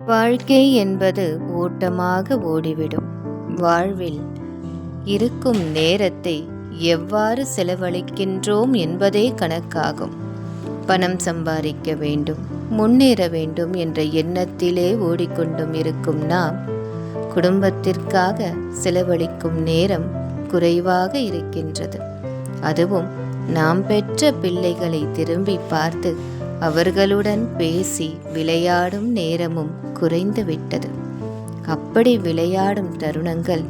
வாழ்க்கை என்பது ஓட்டமாக ஓடிவிடும். வாழ்வில் இருக்கும் நேரத்தை எவ்வாறு செலவழிக்கின்றோம் என்பதே கணக்காகும். பணம் சம்பாதிக்க வேண்டும், முன்னேற வேண்டும் என்ற எண்ணத்திலே ஓடிக்கொண்டும் இருக்கும் நாம், குடும்பத்திற்காக செலவழிக்கும் நேரம் குறைவாக இருக்கின்றது. அதுவும் நாம் பெற்ற பிள்ளைகளை திரும்பி பார்த்து அவர்களுடன் பேசி விளையாடும் நேரமும் குறைந்துவிட்டது. அப்படி விளையாடும் தருணங்கள்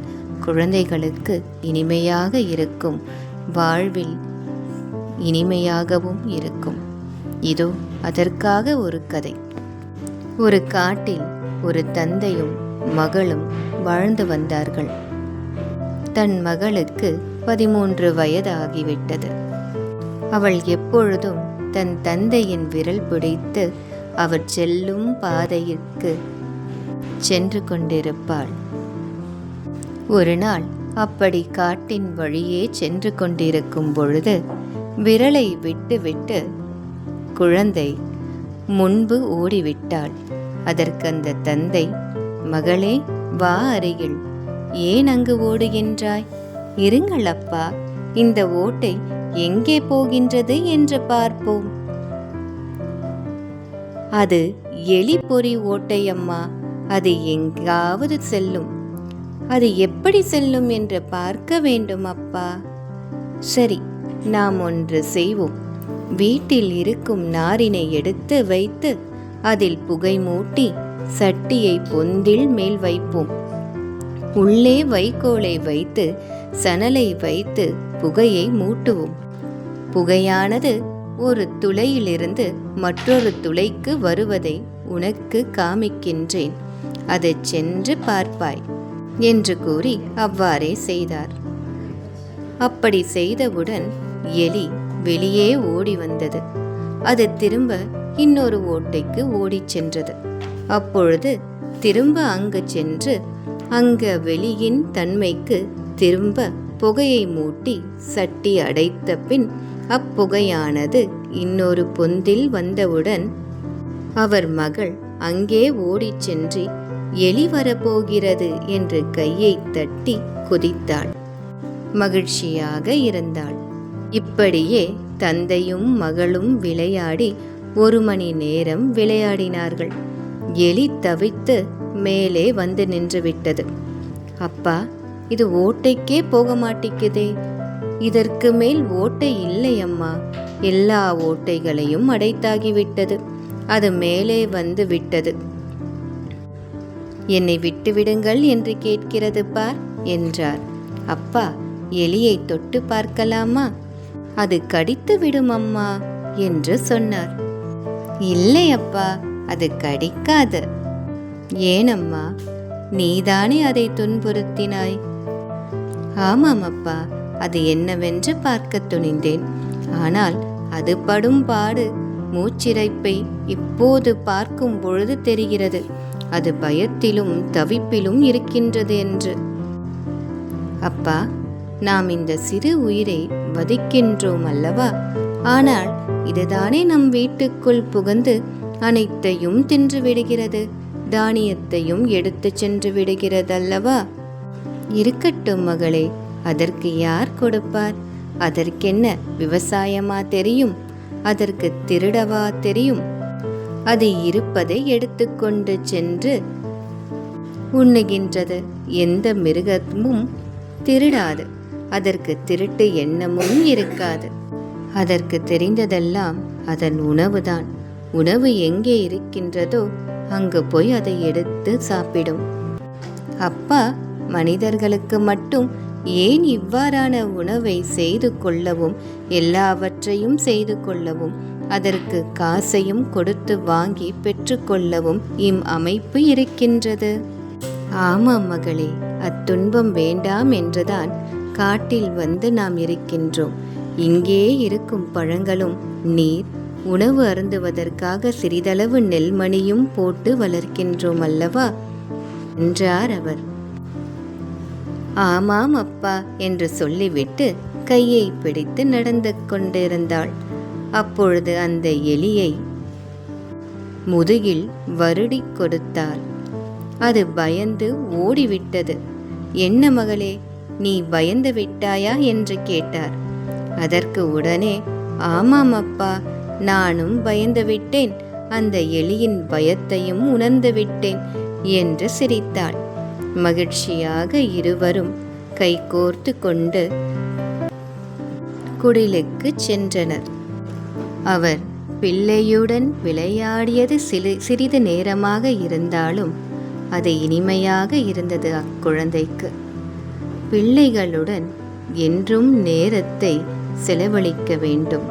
குழந்தைகளுக்கு இனிமையாக இருக்கும், வாழ்வில் இனிமையாகவும் இருக்கும். இதோ அதற்காக ஒரு கதை. ஒரு காட்டில் ஒரு தந்தையும் மகளும் வாழ்ந்து வந்தார்கள். தன் மகளுக்கு 13 வயது ஆகிவிட்டது. அவள் எப்பொழுதும் தன் தந்தையின் விரல் பிடித்து அவர் செல்லும் பாதையிற்கு சென்று கொண்டிருப்பாள். ஒரு நாள் அப்படி காட்டின் வழியே சென்று கொண்டிருக்கும் பொழுது விரலை விட்டு குழந்தை முன்பு ஓடிவிட்டாள். அதற்கு அந்த தந்தை, மகளே வா அருகில், ஏன் அங்கு ஓடுகின்றாய்? இருங்கள் அப்பா, இந்த ஓட்டை எங்கே போகின்றது என்று பார்ப்போம். அது எலி பொறி ஓட்டையம்மா, அது எங்காவது செல்லும். அது எப்படி செல்லும் என்று பார்க்க வேண்டும் அப்பா. சரி, நாம் ஒன்று செய்வோம். வீட்டில் இருக்கும் நாரினை எடுத்து வைத்து அதில் புகை மூட்டி சட்டியை பொந்தில் மேல் வைப்போம். உள்ளே வைக்கோலை வைத்து சணலை வைத்து புகையை மூட்டுவோம். புகையானது ஒரு துளையிலிருந்து மற்றொரு துளைக்கு வருவதை உனக்கு காமிக்கின்றேன், அதை சென்று பார்ப்பாய் என்று கூறி அவ்வாறே செய்தார். அப்படி செய்தவுடன் எலி வெளியே ஓடி வந்தது. அது திரும்ப இன்னொரு ஓட்டைக்கு ஓடிச் சென்றது. அப்பொழுது திரும்ப அங்கு சென்று அங்க வெளியின் தன்மைக்கு திரும்ப புகையை மூட்டி சட்டி அடைத்த பின் அப்புகையானது இன்னொரு பொந்தில் வந்தவுடன் அவர் மகள் அங்கே ஓடிச் சென்று எலி வரப்போகிறது என்று கையை தட்டி குதித்தாள். மகிழ்ச்சியாக இருந்தாள். இப்படியே தந்தையும் மகளும் விளையாடி 1 மணி நேரம் விளையாடினார்கள். எலி தவித்து மேலே வந்து நின்றுவிட்டது. அப்பா, இது ஓட்டைக்கே போக மாட்டேங்குதே. இதற்கு மேல் ஓட்டை இல்லை அம்மா, எல்லா ஓட்டைகளையும் அடைத்தாகிவிட்டது. அது மேலே வந்து விட்டது. என்னை விட்டுவிடுங்கள் என்று கேட்கிறது பார் என்றார். அப்பா, எலியை தொட்டு பார்க்கலாமா? அது கடித்து விடும் அம்மா என்று சொன்னார். இல்லை அப்பா, அது கடிக்காது. ஏனம்மா, நீதானே அதை துன்புறுத்தினாய். ஆமாம் அப்பா, அது என்னவென்று பார்க்க துணிந்தேன். ஆனால் அது படும் பாடு, மூச்சிறைப்பை இப்போது பார்க்கும் பொழுது தெரிகிறது. அது பயத்திலும் தவிப்பிலும் இருக்கின்றது என்று. அப்பா, நாம் இந்த சிறு உயிரை வதிக்கின்றோம் அல்லவா? ஆனால் இதுதானே நம் வீட்டுக்குள் புகுந்து அனைத்தையும் தின்று விடுகிறது, தானியத்தையும் எடுத்து சென்று விடுகிறதல்லவா? இருக்கட்டும் மகளே, அதற்கு யார் கொடுப்பார்? அதற்கென்ன விவசாயமா தெரியும்? அதற்கு திருடவா தெரியும்? அது இருப்பதை எடுத்துக்கொண்டு சென்று உண்ணுகின்றது. எந்த மிருகமும் திருடாது. அதற்கு திருட்டு எண்ணமும் இருக்காது. அதற்கு தெரிந்ததெல்லாம் அதன் உணவுதான். உணவு எங்கே இருக்கின்றதோ அங்கு போய் அதை எடுத்து சாப்பிடும். அப்பா, மனிதர்களுக்கு மட்டும் ஏன் இவ்வாறான உணவை செய்து கொள்ளவும், எல்லாவற்றையும் செய்து கொள்ளவும், அதற்கு காசையும் கொடுத்து வாங்கி பெற்றுக்கொள்ளவும் அமைப்பு இருக்கின்றது? ஆமாம் மகளே, அத்துன்பம் வேண்டாம் என்றுதான் காட்டில் வந்து நாம் இருக்கின்றோம். இங்கே இருக்கும் பழங்களும் நீர், உணவு அருந்துவதற்காக சிறிதளவு நெல்மணியும் போட்டு வளர்க்கின்றோம் அல்லவா என்றார் அவர். ஆமாம் அப்பா என்று சொல்லிவிட்டு கையை பிடித்து நடந்து கொண்டிருந்தாள். அப்பொழுது அந்த எலியை முதுகில் வருடிக் கொடுத்தார். அது பயந்து ஓடிவிட்டது. என்ன மகளே, நீ பயந்து விட்டாயா என்று கேட்டார். அதற்கு உடனே, ஆமாம் அப்பா, நானும் பயந்து விட்டேன், அந்த எலியின் பயத்தையும் உணர்ந்து விட்டேன் என்று சிரித்தாள். மகிழ்ச்சியாக இருவரும் கைகோர்த்து கொண்டு குடிலுக்கு சென்றனர். அவர் பிள்ளையுடன் விளையாடியது சிறிது நேரமாக இருந்தாலும் அது இனிமையாக இருந்தது அக்குழந்தைக்கு. பிள்ளைகளுடன் என்றும் நேரத்தை செலவழிக்க வேண்டும்.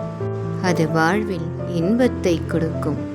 அது வாழ்வில் இன்பத்தை கொடுக்கும்.